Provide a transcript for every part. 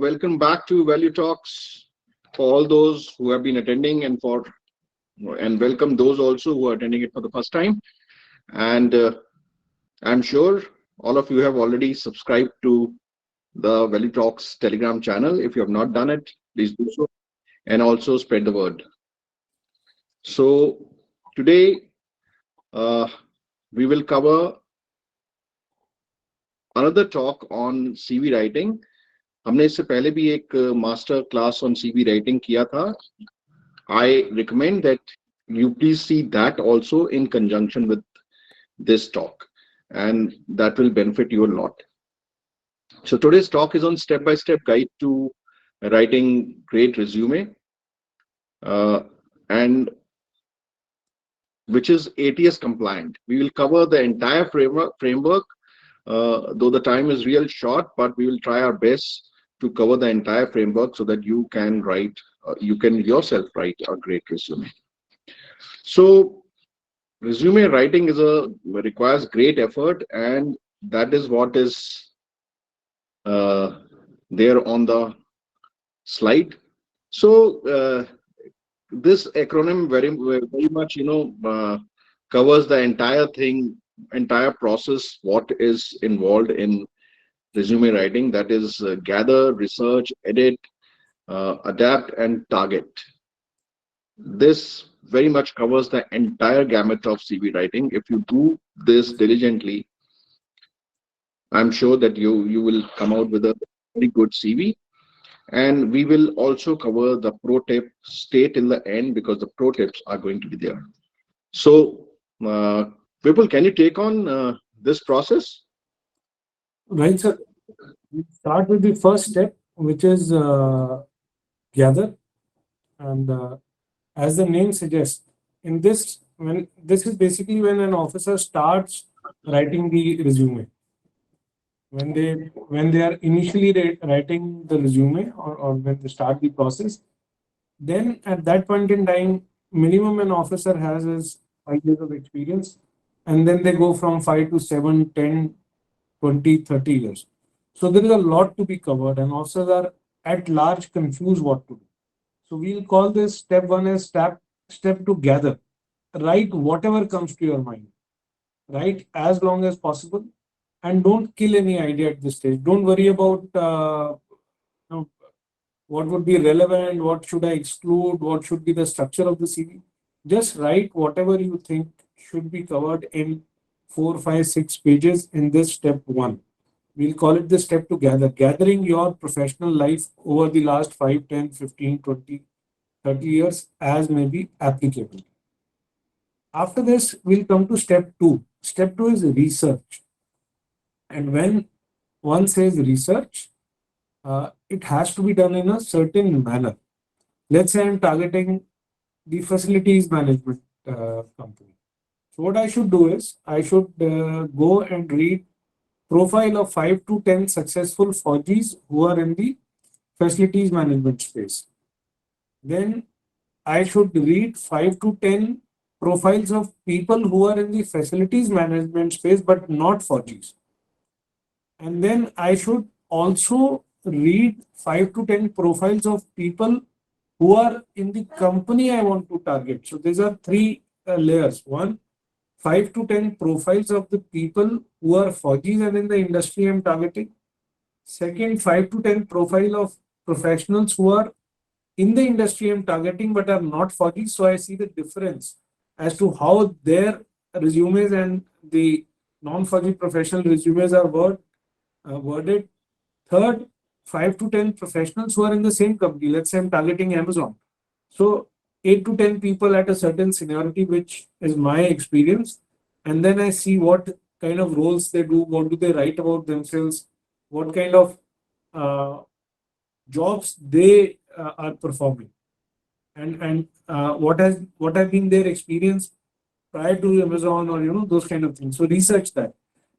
welcome back to Value Talks for all those who have been attending and welcome those also who are attending it for the first time. And I'm sure all of you have already subscribed to the Value Talks Telegram channel. If you have not done it, please do so and also spread the word. So today we will cover another talk on CV writing. हमने इससे पहले भी एक master class on CV writing किया था. I recommend that you please see that also in conjunction with this talk, and that will benefit you a lot. So today's talk is on step-by-step guide to writing great resume, and which is ATS compliant. We will cover the entire framework, though the time is real short, but we will try our best to cover the entire framework so that you can write, you can yourself write a great resume. So resume writing requires great effort, and that is what is there on the slide. So this acronym very much covers the entire thing, entire process, what is involved in resume writing, that is gather, research, edit, adapt, and target. This very much covers the entire gamut of CV writing. If you do this diligently, I'm sure that you will come out with a very good CV. And we will also cover the pro tip. Stay till the end because the pro tips are going to be there. So Vipul, can you take on this process? Right, sir. We start with the first step, which is gather. And as the name suggests, in this, this is basically when an officer starts writing the resume. When they are initially writing the resume, or when they start the process, then at that point in time, minimum an officer has is 5 years of experience, and then they go from 5 to 7, 10, 20, 30 years. So there is a lot to be covered, and officers are at large confused what to do. So we'll call this step one as step to gather. Write whatever comes to your mind. Write as long as possible, and don't kill any idea at this stage. Don't worry about what would be relevant, what should I exclude, what should be the structure of the CV. Just write whatever you think should be covered in 4, 5, 6 pages in this step one. We'll call it the step to gather. Gathering your professional life over the last 5, 10, 15, 20, 30 years as may be applicable. After this, we'll come to step 2. Step 2 is research. And when one says research, it has to be done in a certain manner. Let's say I'm targeting the facilities management company. So what I should do is I should go and read profile of 5 to 10 successful Fauji's who are in the facilities management space. Then I should read 5 to 10 profiles of people who are in the facilities management space but not Fauji's. And then I should also read 5 to 10 profiles of people who are in the company I want to target. So these are 3 layers. One, 5 to 10 profiles of the people who are Fauji's and in the industry I'm targeting. Second, 5 to 10 profile of professionals who are in the industry I'm targeting but are not Fauji's. So I see the difference as to how their resumes and the non-Fauji professional resumes are worded. Third, 5 to 10 professionals who are in the same company. Let's say I'm targeting Amazon. So 8 to 10 people at a certain seniority, which is my experience. And then I see what kind of roles they do, what do they write about themselves, what kind of jobs they are performing, and what have been their experience prior to Amazon, or those kind of things. So research that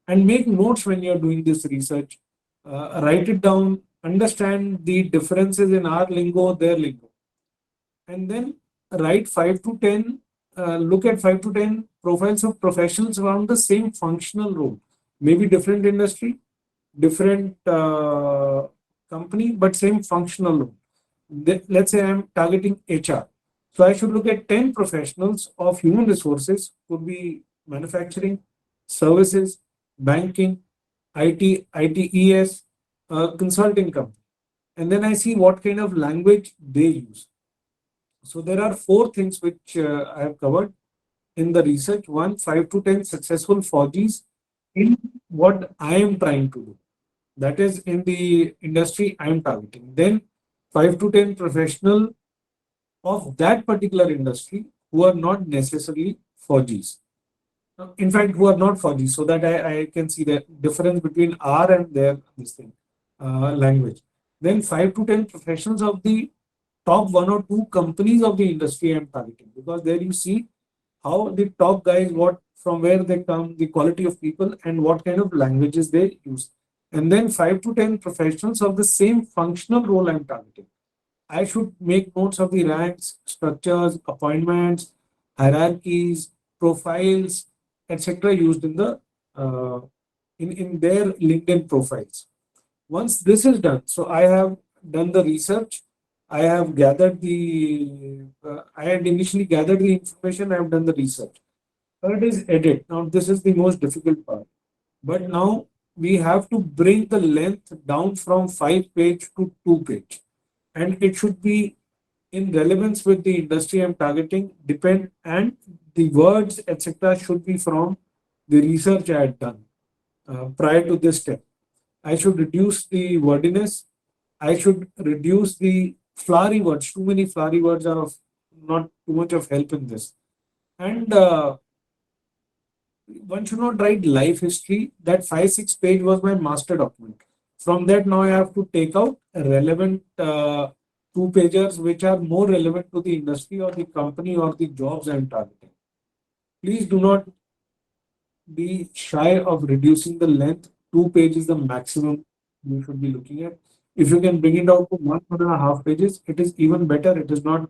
and make notes when you're doing this research. Write it down, understand the differences in our lingo, their lingo, and then write 5 to 10, look at 5 to 10 profiles of professionals around the same functional role, maybe different industry, different company, but same functional role. Let's say I'm targeting HR. So I should look at 10 professionals of human resources, could be manufacturing, services, banking, IT, ITES, consulting company. And then I see what kind of language they use. So there are four things which I have covered in the research. One, 5 to 10 successful 4Gs in what I am trying to do. That is in the industry I am targeting. Then 5 to 10 professional of that particular industry who are not necessarily 4Gs. In fact, who are not 4G, so that I can see the difference between R and their this thing language. Then 5 to 10 professionals of the top one or two companies of the industry I'm targeting, because there you see how the top guys, what from where they come, the quality of people, and what kind of languages they use. And then 5 to 10 professionals of the same functional role I'm targeting. I should make notes of the ranks, structures, appointments, hierarchies, profiles, etc. used in the uh, in their LinkedIn profiles. Once this is done, so I have done the research. I have gathered the. I had initially gathered the information. I have done the research. Third is edit. Now this is the most difficult part. But now we have to bring the length down from 5 page to 2 page, and it should be in relevance with the industry I'm targeting, depend, and the words, etc., should be from the research I had done prior to this step. I should reduce the wordiness. I should reduce the flowery words. Too many flowery words are of not too much of help in this. And one should not write life history. That 5 6 page was my master document. From that, now I have to take out relevant 2 pagers which are more relevant to the industry or the company or the jobs I'm targeting. Please do not be shy of reducing the length. 2 pages is the maximum you should be looking at. If you can bring it down to 1 1.5 pages, it is even better. It is not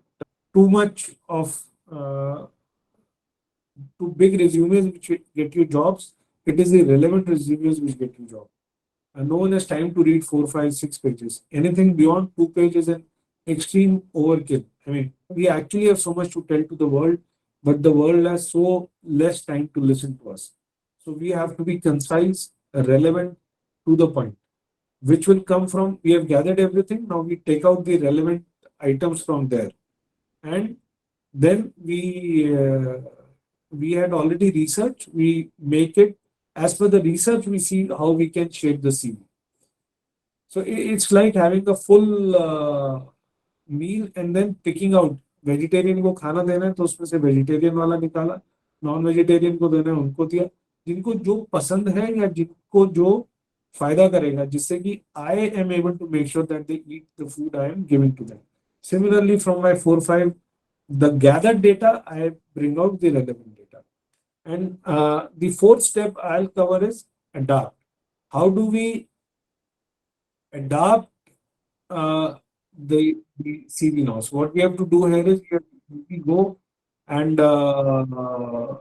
too much of too big resumes which get you jobs. It is the relevant resumes which get you jobs. And no one has time to read 4 5 6 pages. Anything beyond 2 pages is an extreme overkill. I mean, we actually have so much to tell to the world, but the world has so less time to listen to us. So we have to be concise, relevant, to the point, which will come from we have gathered everything. Now we take out the relevant items from there, and then we had already researched. We make it as per the research. We see how we can shape the CV. So it's like having a full meal and then picking out. Vegetarian को खाना देना है तो उसमें से vegetarian वाला निकाला, non vegetarian को देना है उनको दिया, जिनको जो पसंद है या जिनको जो फायदा करेगा, जिससे कि I am able to make sure that they eat the food I am giving to them. Similarly, from my 4 5, the gathered data, I bring out the relevant data. And the fourth step I'll cover is adapt. How do we adapt the CV now? So what we have to do here is we go and the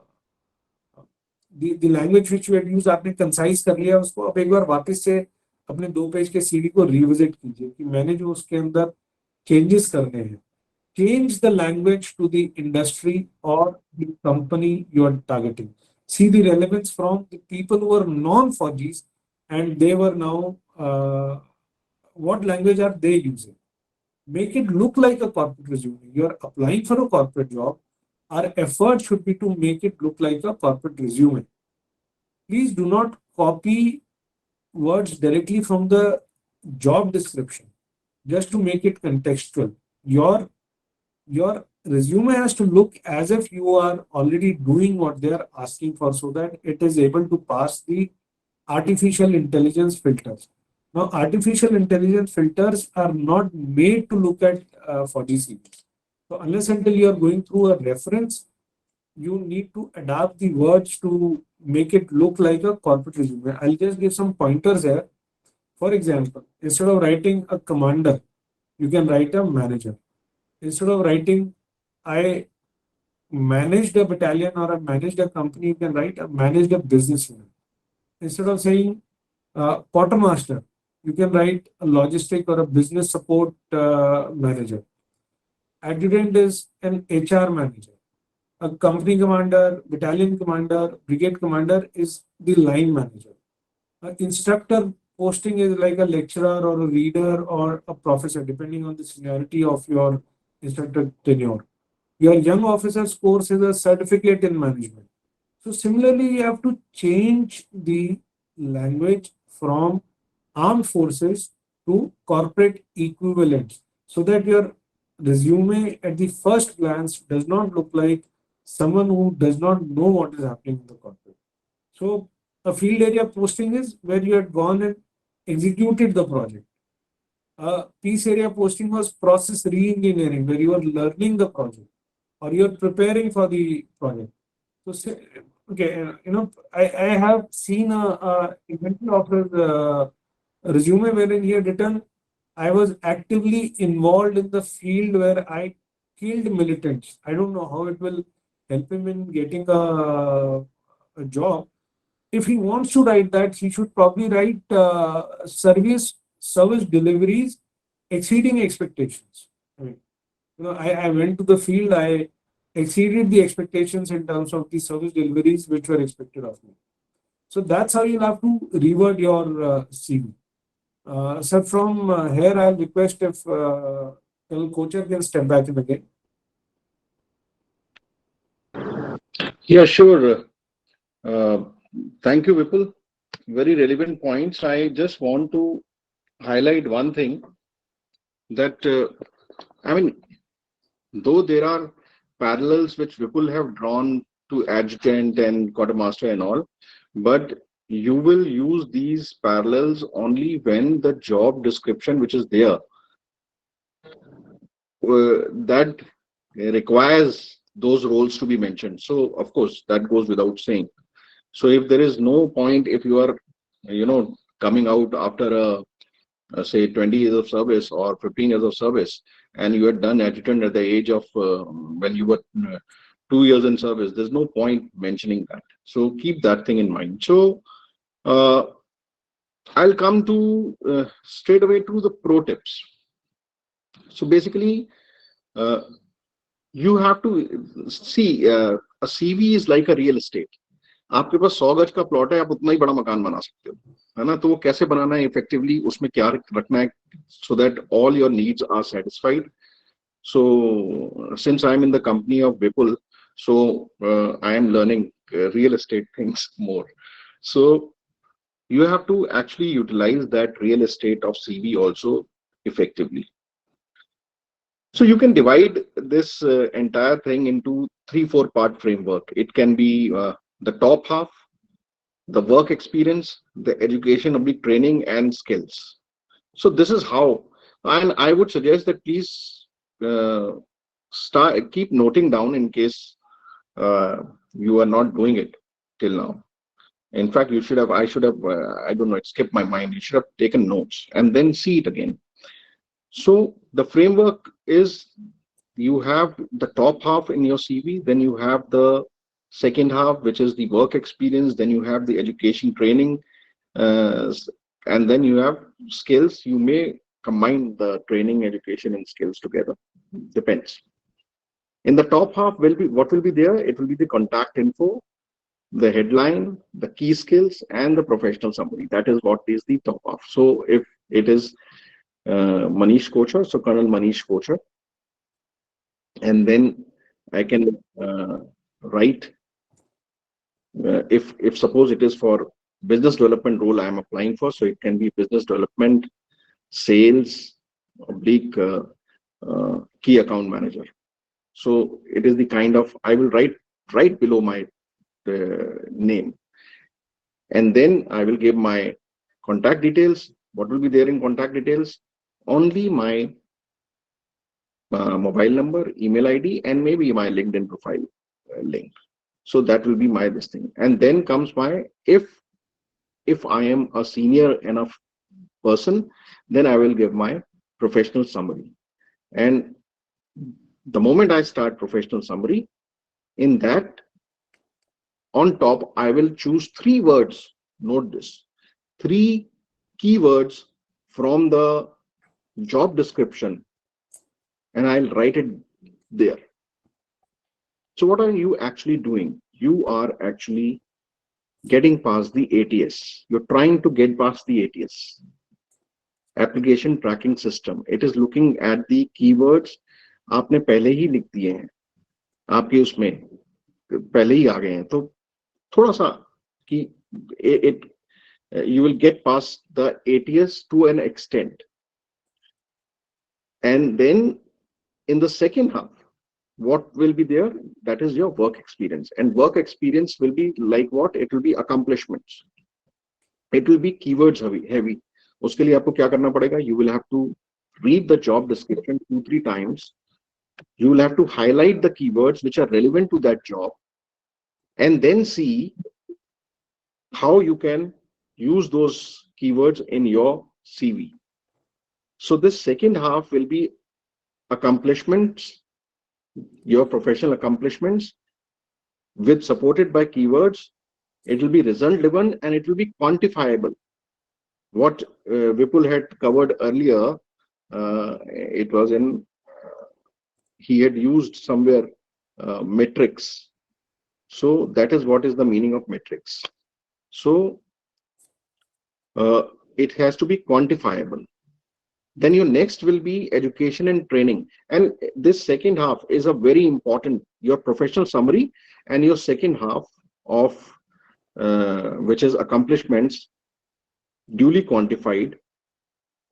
language which we had used, आपने concise कर लिया उसको. अब एक बार वापस से अपने 2 page के सीवी को रिविजिट कीजिए कि मैंने जो उसके अंदर चेंजेस करने हैं. Change the language to the industry or the company you are targeting. See the relevance from the people who are non-4Gs and they were now, what language are they using? Make it look like a corporate resume. You are applying for a corporate job. Our effort should be to make it look like a corporate resume. Please do not copy words directly from the job description just to make it contextual. Your resume has to look as if you are already doing what they are asking for, so that it is able to pass the artificial intelligence filters. Now, artificial intelligence filters are not made to look at 4G CVs. So unless until you are going through a reference, you need to adapt the words to make it look like a corporate resume. I'll just give some pointers here. For example, instead of writing a commander, you can write a manager. Instead of writing I managed a battalion or I managed a company, you can write I managed a business unit. Instead of saying quartermaster, You can write a logistic or a business support manager. Adjutant is an HR manager. A company commander, battalion commander, brigade commander is the line manager. An instructor posting is like a lecturer or a reader or a professor, depending on the seniority of your instructor tenure. Your young officers course is a certificate in management. So similarly, you have to change the language from armed forces to corporate equivalents so that your resume at the first glance does not look like someone who does not know what is happening in the corporate. So a field area posting is where you had gone and executed the project. A piece area posting was process re-engineering, where you are learning the project or you are preparing for the project. So, okay, I have seen a inventory officer's resume wherein he had written, I was actively involved in the field where I killed militants. I don't know how it will help him in getting a job. If he wants to write that, he should probably write service deliveries exceeding expectations. I mean, I went to the field, I exceeded the expectations in terms of the service deliveries which were expected of me. So that's how you'll have to reword your CV. So from here, I'll request if Kochhar can step back in again. Yeah, sure. Uh, Thank you, Vipul. Very relevant points. I just want to highlight one thing that, I mean, though there are parallels which Vipul have drawn to adjutant and quartermaster and all, but you will use these parallels only when the job description which is there that requires those roles to be mentioned. So, of course, that goes without saying. So, if there is no point, if you are, coming out after say 20 years of service or 15 years of service, and you had done adjutant at the age of when you were 2 years in service, there's no point mentioning that. So, keep that thing in mind. So, uh, I'll come to straight away to the pro tips. So, basically, uh, you have to see a CV is like a real estate. आपके पास 100 गज का plot है, आप उतना ही बड़ा मकान बना सकते हो, है ना? तो वो कैसे बनाना है इफेक्टिवली, उसमें क्या रखना है, so that all your needs are satisfied. So since I am in the company of Vipul, so I am learning real estate things more. So you have to actually utilize that real estate of CV also effectively. So you can divide this entire thing into 3-4 part framework. It can be the top half, the work experience, the education of the training and skills. So this is how, and I would suggest that please uh, keep noting down in case uh, you are not doing it till now. In fact, you should have, I should have, I don't know, it skipped my mind. You should have taken notes and then see it again. So the framework is, you have the top half in your CV, then you have the second half, which is the work experience, then you have the education training, uh, and then you have skills. You may combine the training, education, and skills together. Depends. In the top half will be, what will be there? It will be the contact info, the headline, the key skills, and the professional summary. That is what is the top half. So if it is Manish Kochhar, so Colonel Manish Kochhar, and then I can write, if suppose it is for business development role I am applying for, so it can be business development, sales, oblique key account manager. So it is the kind of, I will write right below my name, and then I will give my contact details. What will be there in contact details? Only my mobile number, email ID, and maybe my LinkedIn profile link. So that will be my this thing. And then comes my, if I am a senior enough person, then I will give my professional summary. And the moment I start professional summary, in that, on top, I will choose 3 words. Note this: 3 keywords from the job description and I'll write it there. So what are you actually doing? You are actually getting past the ATS. You're trying to get past the ATS, application tracking system. It is looking at the keywords आपने पहले ही लिख दिए हैं, आपके उसमें पहले ही आ गए हैं, तो थोड़ा सा कि it you will get past the ATS to an extent. And then in the second half, what will be there? That is your work experience. And work experience will be like what? It will be accomplishments. It will be keywords heavy. उसके लिए आपको क्या करना पड़ेगा? You will have to read the job description 2-3 times. You will have to highlight the keywords which are relevant to that job and then see how you can use those keywords in your CV. So this second half will be accomplishments, your professional accomplishments with supported by keywords. It will be result driven and it will be quantifiable. What Vipul had covered earlier, it was in, he had used somewhere metrics. So that is what is the meaning of metrics. So it has to be quantifiable. Then your next will be education and training. And this second half is a very important, your professional summary and your second half of which is accomplishments duly quantified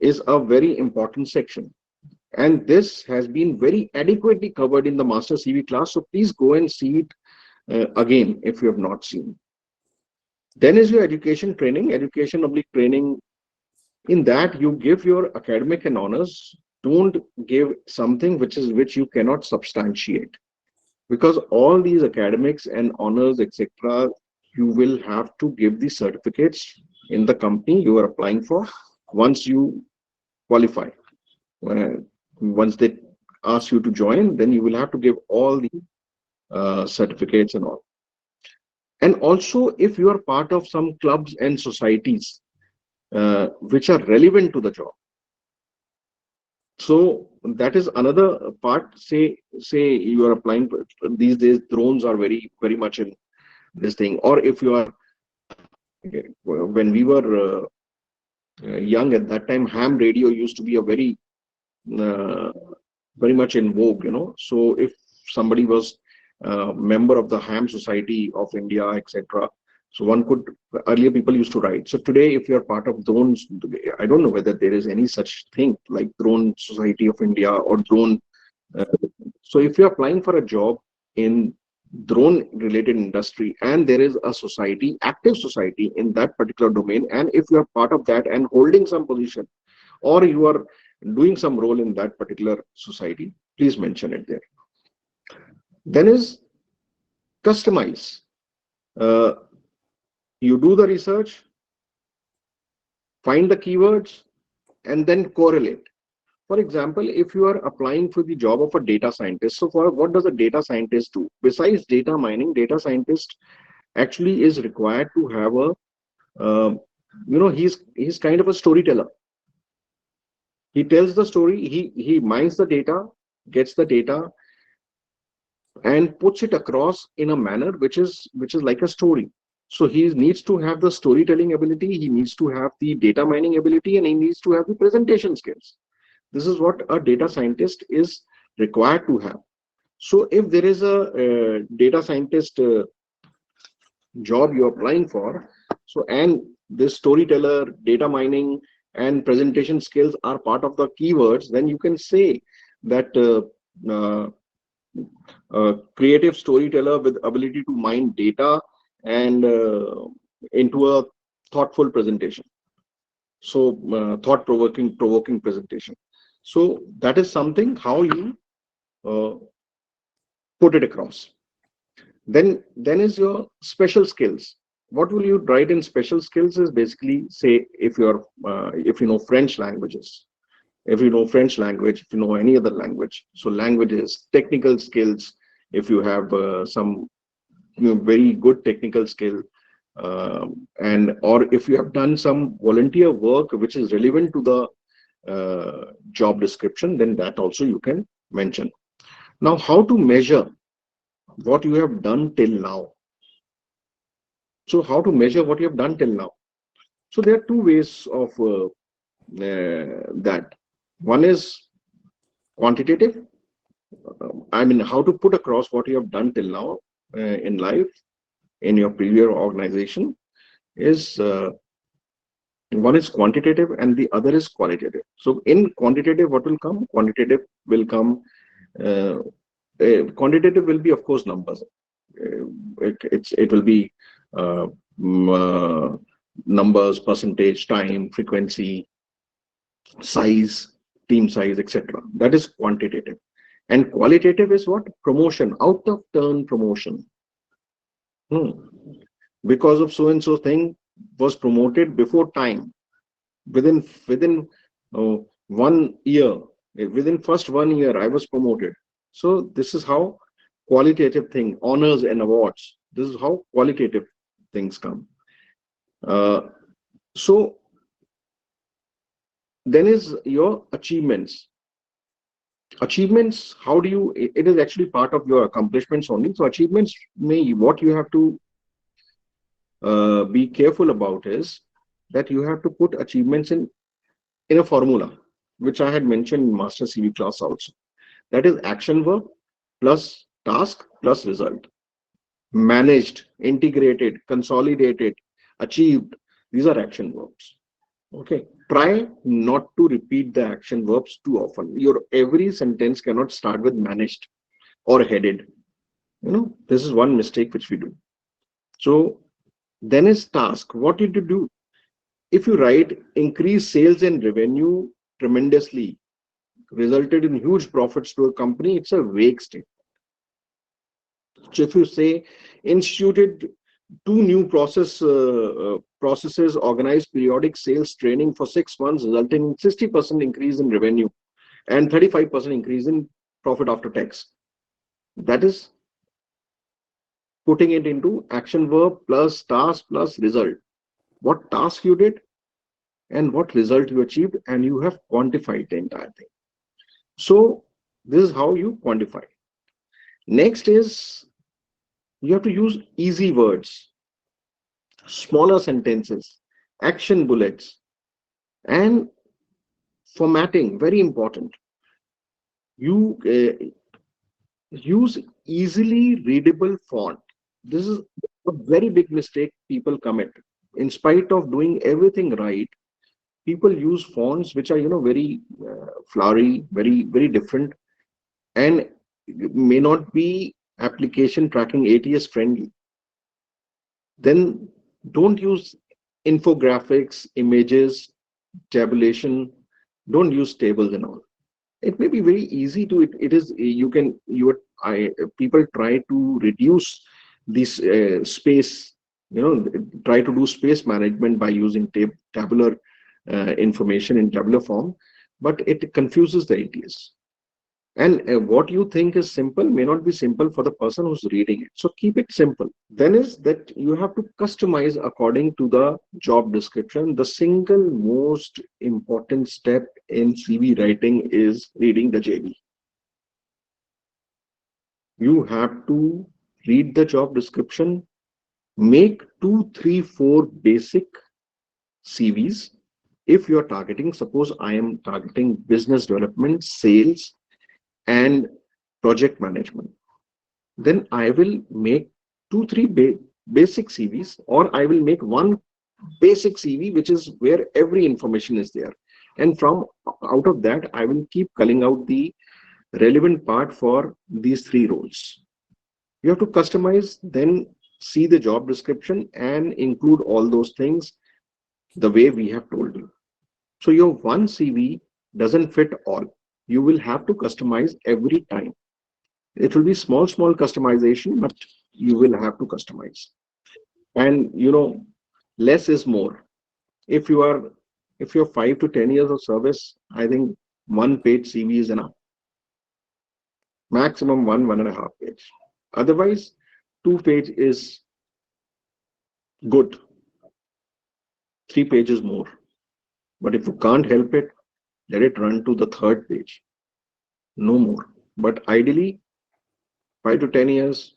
is a very important section. And this has been very adequately covered in the Master CV class. So please go and see it again if you have not seen. Then is your education training, education oblique training. In that you give your academic and honors. Don't give something which you cannot substantiate, because all these academics and honors etc. you will have to give the certificates in the company you are applying for once you qualify. Once they ask you to join, then you will have to give all the certificates and all. And also if you are part of some clubs and societies which are relevant to the job. So that is another part. Say you are applying for, these days drones are very much in this thing. Or if you are, when we were young at that time, ham radio used to be a very much in vogue, you know. So if somebody was a member of the ham society of India etc., so one could, earlier people used to write. So today, if you are part of drones, I don't know whether there is any such thing like Drone Society of India or drone. So if you are applying for a job in drone related industry and there is a society, active society in that particular domain, and if you are part of that and holding some position or you are doing some role in that particular society, please mention it there. Then is customize. You do the research, find the keywords, and then correlate. For example, if you are applying for the job of a data scientist, so for what does a data scientist do? Besides data mining, data scientist actually is required to have a, he's kind of a storyteller. He tells the story, he mines the data, gets the data, and puts it across in a manner which is like a story. So he needs to have the storytelling ability, he needs to have the data mining ability, and he needs to have the presentation skills. This is what a data scientist is required to have. So if there is a data scientist job you're applying for, so and this storyteller, data mining, and presentation skills are part of the keywords, then you can say that creative storyteller with ability to mine data and into a thoughtful presentation. So thought-provoking presentation. So that is something how you put it across. Then is your special skills. What will you write in special skills is basically, say if you're if you know French languages, if you know French language, if you know any other language. So languages, technical skills, if you have some very good technical skill, and or if you have done some volunteer work which is relevant to the job description, then that also you can mention. Now, how to measure what you have done till now? So, how to measure what you have done till now? So, there are two ways of that. One is quantitative. I mean, how to put across what you have done till now in life, in your previous organization, is one is quantitative and the other is qualitative. So, in quantitative, what will come? Quantitative will come. Uh, Quantitative will be, of course, numbers. It will be uh, numbers, percentage, time, frequency, size, team size, etc. That is quantitative. And qualitative is what? Promotion, out of turn promotion. Hmm. Because of so and so thing was promoted before time, within 1 year, within first 1 year, I was promoted. So this is how qualitative thing, honors and awards. This is how qualitative things come. Uh, so then is your achievements. Achievements, how do you? It is actually part of your accomplishments only. So achievements, may what you have to be careful about is that you have to put achievements in a formula, which I had mentioned in Master CV class also. That is action verb plus task plus result. Managed, integrated, consolidated, achieved. These are action verbs. Okay. Try not to repeat the action verbs too often. Your every sentence cannot start with managed or headed. This is one mistake which we do. So then is task. What did you do? If you write increase sales and revenue tremendously, resulted in huge profits to a company, it's a vague statement. So if you say instituted two new processes, organized periodic sales training for 6 months, resulting in 60% increase in revenue and 35% increase in profit after tax. That is putting it into action verb plus task plus result. What task you did and what result you achieved, and you have quantified the entire thing. So this is how you quantify. Next is you have to use easy words, smaller sentences, action bullets, and formatting. Very important. You use easily readable font. This is a very big mistake people commit. In spite of doing everything right, people use fonts which are very flowery, very different, and may not be application tracking ATS friendly. Then don't use infographics, images, tabulation. Don't use tables and all. It may be very easy to it is you can you would I people try to reduce this space, try to do space management by using tabular information in tabular form, but it confuses the ATS. And what you think is simple may not be simple for the person who's reading it. So keep it simple. Then is that you have to customize according to the job description. The single most important step in CV writing is reading the JD. You have to read the job description, make 2, 3, 4 basic CVs. If you're targeting, suppose I am targeting business development, sales, and project management, then I will make 2, 3 basic CVs, or I will make one basic CV, which is where every information is there. And from out of that, I will keep culling out the relevant part for these 3 roles. You have to customize, then see the job description and include all those things the way we have told you. So your one CV doesn't fit all. You will have to customize every time. It will be small customization, but you will have to customize. And less is more. If you are if you're 5 to 10 years of service, I think one page CV is enough. Maximum 1.5 page. Otherwise, 2 page is good, 3 pages more. But if you can't help it, let it run to the third page, no more. But ideally, 5 to 10 years,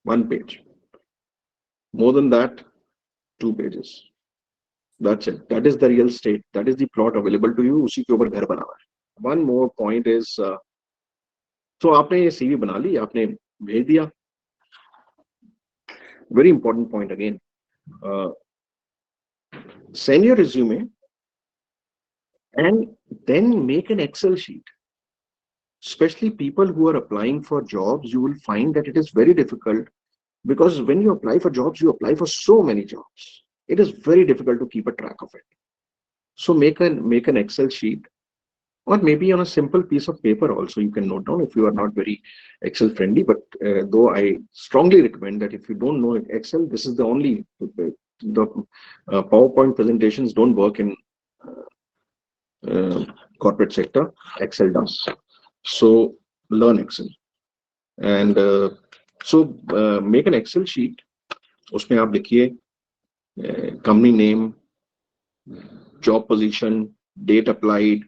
1 page. More than that, 2 pages. That's it. That is the real estate. That is the plot available to you. उसी के ऊपर घर बना हुआ है. One more point is, so आपने ये CV बना ली, आपने भेज दिया. Very important point again. Uh, Send your resume and then make an Excel sheet. Especially people who are applying for jobs, you will find that it is very difficult because when you apply for jobs, you apply for so many jobs. It is very difficult to keep a track of it. So make an Excel sheet, or maybe on a simple piece of paper also you can note down if you are not very Excel friendly. But though I strongly recommend that if you don't know Excel, this is the only the PowerPoint presentations don't work in corporate sector. Excel does. So learn Excel and make an Excel sheet. उसमें आप लिखिए company name, job position, date applied,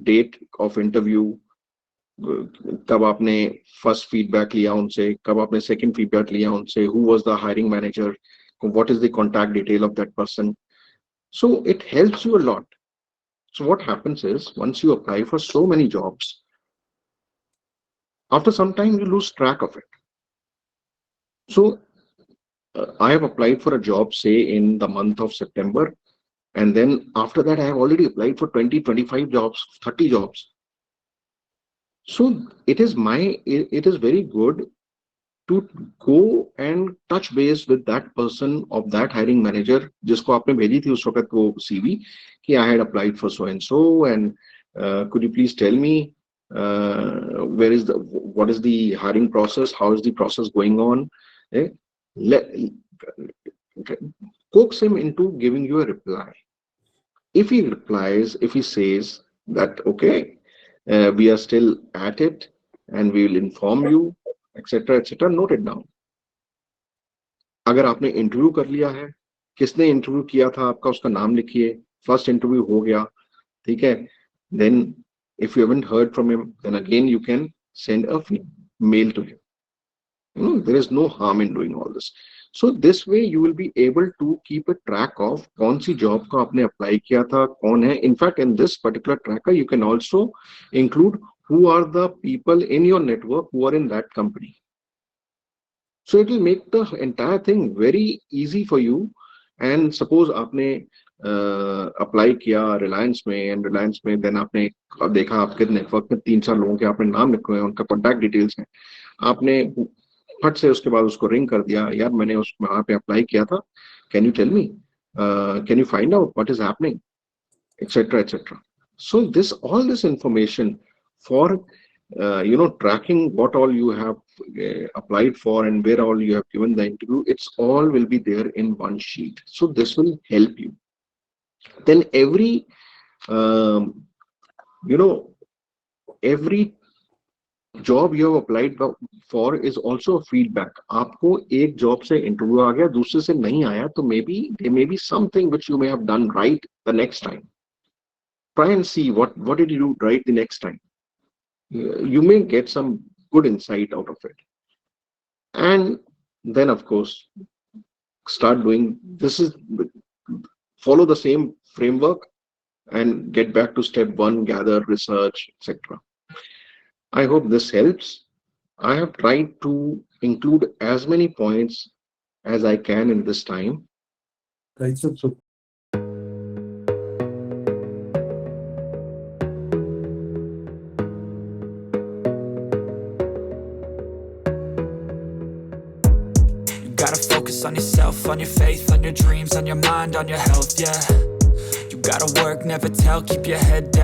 date of interview, कब आपने first feedback लिया उनसे, कब आपने second feedback लिया उनसे, who was the hiring manager, what is the contact detail of that person. So it helps you a lot. So what happens is once you apply for so many jobs, after some time you lose track of it. So I have applied for a job, say in the month of September, and then after that I have already applied for 20, 25 jobs, 30 jobs. So it is very good to go and touch base with that person of that hiring manager जिसको आपने भेजी थी उस वक्त वो CV कि I had applied for so and so, and could you please tell me what is the hiring process, how is the process going on. Let, coax him into giving you a reply. If he replies, if he says that okay, we are still at it and we will inform you, etc., note it down. अगर आपने interview कर लिया है, किसने interview किया था आपका, उसका नाम लिखिए. फर्स्ट इंटरव्यू हो गया, ठीक है. Then if you haven't heard from him, then again you can send a mail to him. There is no harm in doing all this. So this way you will be able to keep a track of कौन सी job को आपने apply किया था, कौन है. In fact, in this particular tracker, you can also include who are the people in your network who are in that company. So it will make the entire thing very easy for you. And suppose आपने apply किया Reliance में, and Reliance में then आपने देखा आपके network में 3-4 लोगों के आपने नाम लिखे हुए हैं, उनका contact details हैं, आपने फट से उसके बाद उसको रिंग कर दिया, यार मैंने उस वहां पे अप्लाई किया था, can you tell me, can you find out what is happening, etc. So this all this information for tracking what all you have applied for and where all you have given the interview, it's all will be there in one sheet. So this will help you. Then every every job you have applied for is also feedback. आपको एक job से interview आ गया, दूसरे से नहीं आया, तो may be something which you may have done right the next time. Try and see what did you do right the next time. You may get some good insight out of it, and then of course start doing this is follow the same framework and get back to step 1, gather, research, etc. I hope this helps. I have tried to include as many points as I can in this time. Right, so gotta focus on yourself, on your faith, on your dreams, on your mind, on your health, yeah. You gotta work, never tell, keep your head down.